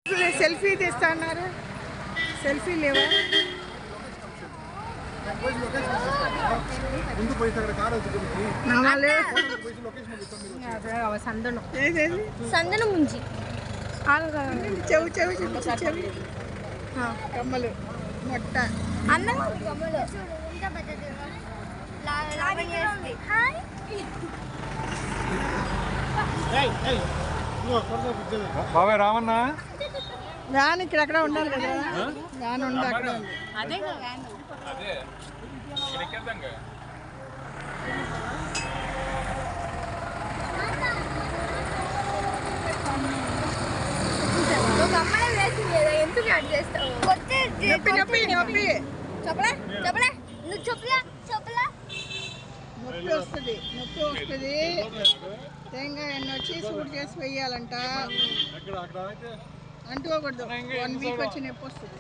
Selfie తీస్తా అన్నారు, selfie లేవా? సందనం ముంచి చెవు చెవు చూపించి చెవి కమ్మలు మొట్ట అన్నం బాబాయ్ రామన్నా వ్యాన్ ఇక్కడ అక్కడ ఉండాలి కదా, వ్యాన్ ఉంది అక్కడ ఉంది. నొప్పి నొప్పి నొప్పి నొప్పి వస్తుంది, నొప్పి వస్తుంది. తేంగా ఎన్ని వచ్చి సూట్ చేసి వెయ్యాలంట, అంటుకోకూడదు. 1 వీక్ వచ్చి నొప్పి వస్తుంది.